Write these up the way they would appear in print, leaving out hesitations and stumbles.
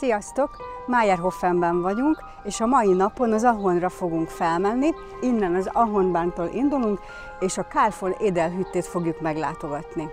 Sziasztok! Mayerhofenben vagyunk, és a mai napon az Ahornra fogunk felmenni. Innen az Ahornbántól indulunk, és a Carl von Edel hüttét fogjuk meglátogatni.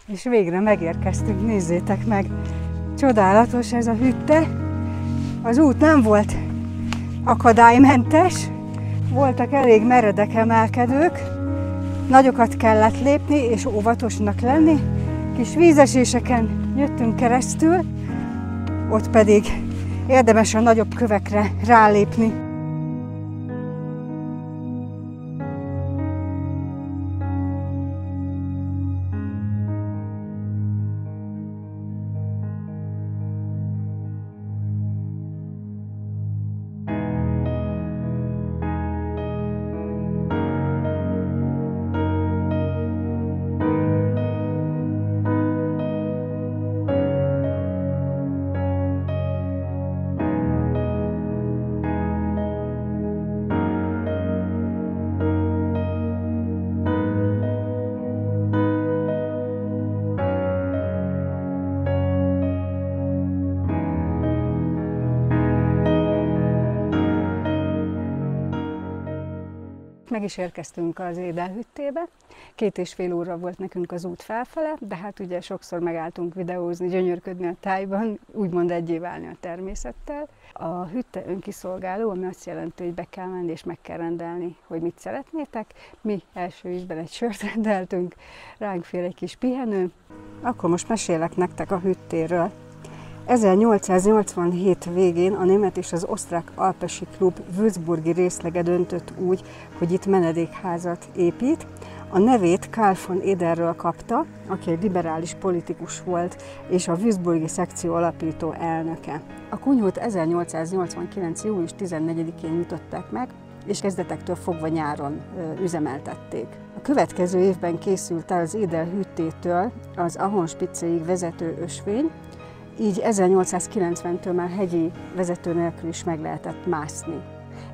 És végre megérkeztünk, nézzétek meg! Csodálatos ez a hütte. Az út nem volt akadálymentes, voltak elég meredek emelkedők, nagyokat kellett lépni és óvatosnak lenni. Kis vízeséseken jöttünk keresztül, ott pedig érdemes a nagyobb kövekre rálépni. Meg is érkeztünk az Edel hüttébe. 2,5 óra volt nekünk az út felfele, de hát ugye sokszor megálltunk videózni, gyönyörködni a tájban, úgymond egyé válni a természettel. A hütte önkiszolgáló, ami azt jelenti, hogy be kell menni és meg kell rendelni, hogy mit szeretnétek. Mi első ízben egy sört rendeltünk, ránk fér egy kis pihenő. Akkor most mesélek nektek a hüttéről. 1887 végén a német és az osztrák alpesi klub würzburgi részlege döntött úgy, hogy itt menedékházat épít. A nevét Carl von Edelről kapta, aki egy liberális politikus volt, és a würzburgi szekció alapító elnöke. A kunyhót 1889. július 14-én nyitották meg, és kezdetektől fogva nyáron üzemeltették. A következő évben készült el az Edel hüttétől az Ahornspitzéig vezető ösvény, így 1890-től már hegyi vezető nélkül is meg lehetett mászni.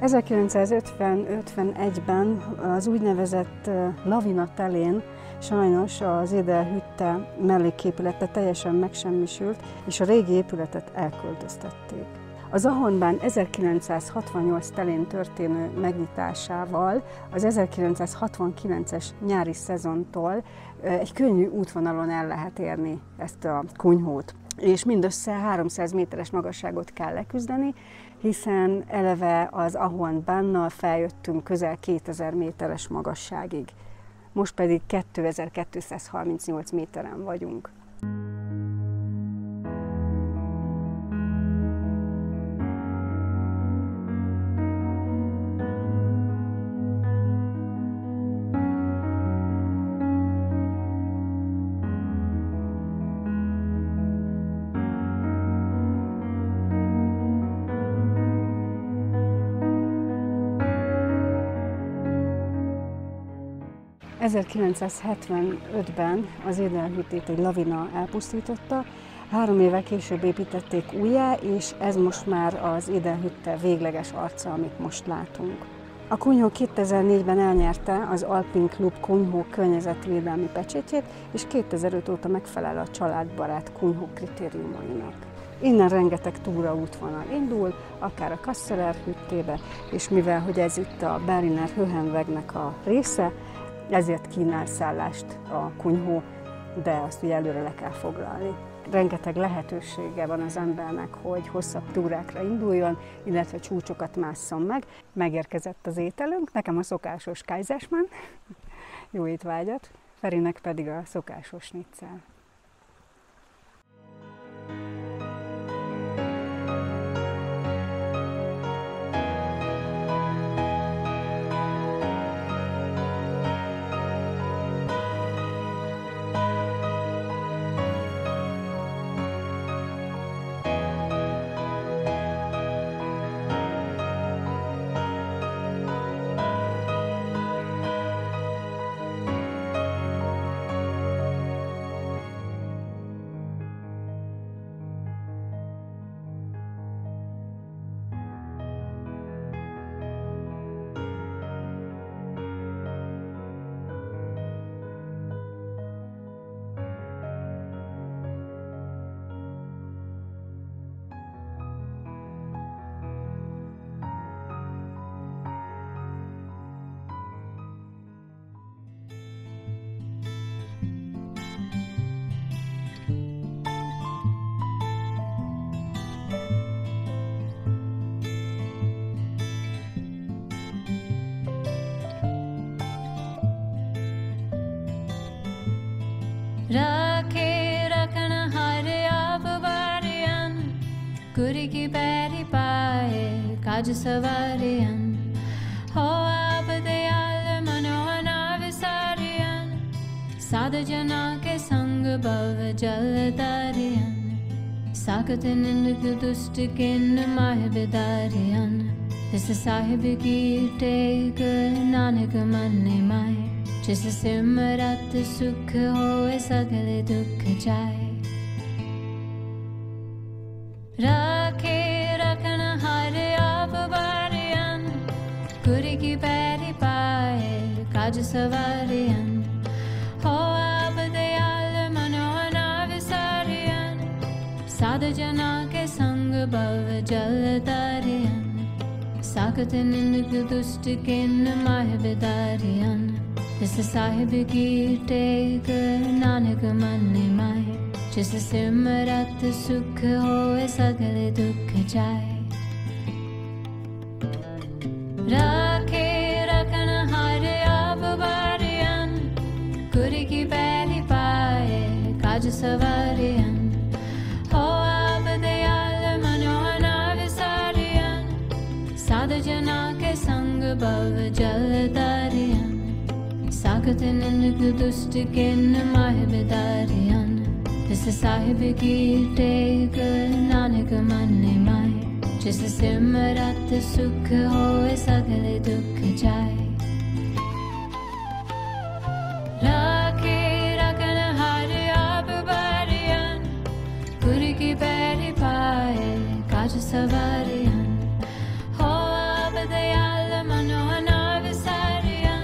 1950-51-ben az úgynevezett lavina telén sajnos az Edel hütte melléképülete teljesen megsemmisült, és a régi épületet elköltöztették. Az Ahornbán 1968 telén történő megnyitásával az 1969-es nyári szezontól egy könnyű útvonalon el lehet érni ezt a kunyhót. És mindössze 300 méteres magasságot kell leküzdeni, hiszen eleve az Ahornbánnal feljöttünk közel 2000 méteres magasságig. Most pedig 2238 méteren vagyunk. 1975-ben az Edel hüttét egy lavina elpusztította, 3 évvel később építették újjá, és ez most már az Edel hütte végleges arca, amit most látunk. A kunyhó 2004-ben elnyerte az Alpin Klub kunyhó környezetvédelmi pecsétjét, és 2005 óta megfelel a családbarát kunyhó kritériumainak. Innen rengeteg túraútvonal indul, akár a Kasseler hüttébe, és mivel hogy ez itt a Berliner Höhenwegnek a része, ezért kínál szállást a kunyhó, de azt ugye előre le kell foglalni. rengeteg lehetősége van az embernek, hogy hosszabb túrákra induljon, illetve csúcsokat másszon meg. Megérkezett az ételünk, nekem a szokásos Kaiserschmarrn, jó étvágyat, Ferinek pedig a szokásos schnitzel. Rakhe rakna har aap variyan, Guri ki pairi paaye kaj savariyan. Ho aap dayal manohana visariyan, Sad jana ke sang bhav jal tariyan. Sakat nind dust kin mah bidariyan. This sahib ki tek nanak manne mai, जिस सिमरत सुख होए सगले दुख जाए. राखे रखन हर आप बारियन, गुरी की पैरी पाए काज सवारियन. हो आप दयाल मनोहना विसारियन, साध जना के संग भव जल तारियन. साकत निंद दुष्ट किन माह बिदारियन. जिस साहिब की टेक नानक मन माए, जिस सिमरत सुख होए सगले दुख जाए. राखे रखन हर आप बारियन, गुरी की पैरी पाए काज सवारियन. हो आप दयाल मनोहना विसारियन, साध जना के संग भव जल तारियन. साकत निंद दुष्ट किन माह बिदारियन. जिस साहिब की टेक नानक मन माए, जिस सिमरत सुख होए सगले दुख जाए. राखे रखन हर आप बारियन, गुरी की पैरी पाए काज सवारियन. हो आप दयाल मनोहना विसारियन,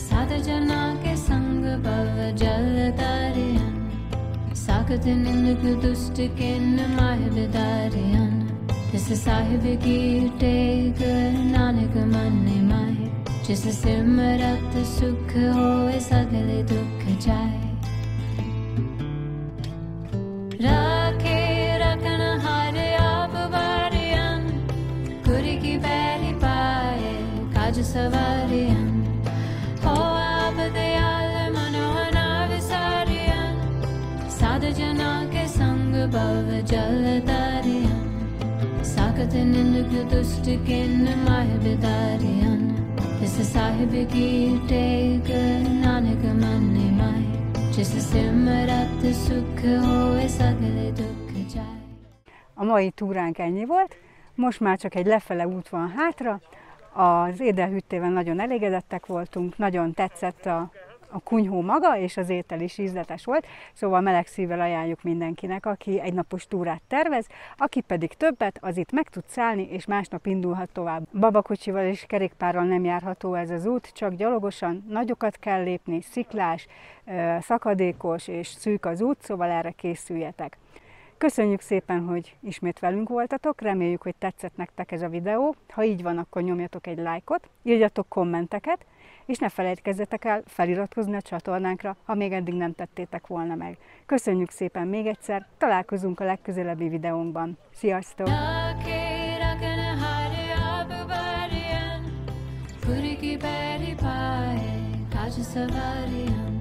साध जना के संग भव जल तारियन. साकत निंद दुष्ट किन माह बिदारियन. जिस साहिब की टेक नानक मन माए, जिस सिमरत सुख होए सगले दुख जाए. राखे रखन हर आप बारियन, गुरी की पैरी पाए काज सवारियन. हो आप दयाल मनोहना विसारियन, साध जना के संग भव जल तारियन. साकत निंद दुष्ट किन माह बिदारियन. जिस साहिब की टेक नानक मन माए, जिस सिमरत सुख होए सगले दुख जाए. A mai túránk ennyi volt, most már csak egy lefele út van hátra. Az édelhüttével nagyon elégedettek voltunk, nagyon tetszett a kunyhó maga, és az étel is ízletes volt, szóval meleg szívvel ajánljuk mindenkinek, aki egy napos túrát tervez, aki pedig többet, az itt meg tud szállni, és másnap indulhat tovább. Babakocsival és kerékpárral nem járható ez az út, csak gyalogosan, nagyokat kell lépni, sziklás, szakadékos és szűk az út, szóval erre készüljetek. Köszönjük szépen, hogy ismét velünk voltatok, reméljük, hogy tetszett nektek ez a videó. Ha így van, akkor nyomjatok egy lájkot, írjatok kommenteket, és ne felejtkezzetek el feliratkozni a csatornánkra, ha még eddig nem tettétek volna meg. Köszönjük szépen még egyszer, találkozunk a legközelebbi videónkban. Sziasztok! Puri ki pehli paaye, Kaj Savariyan.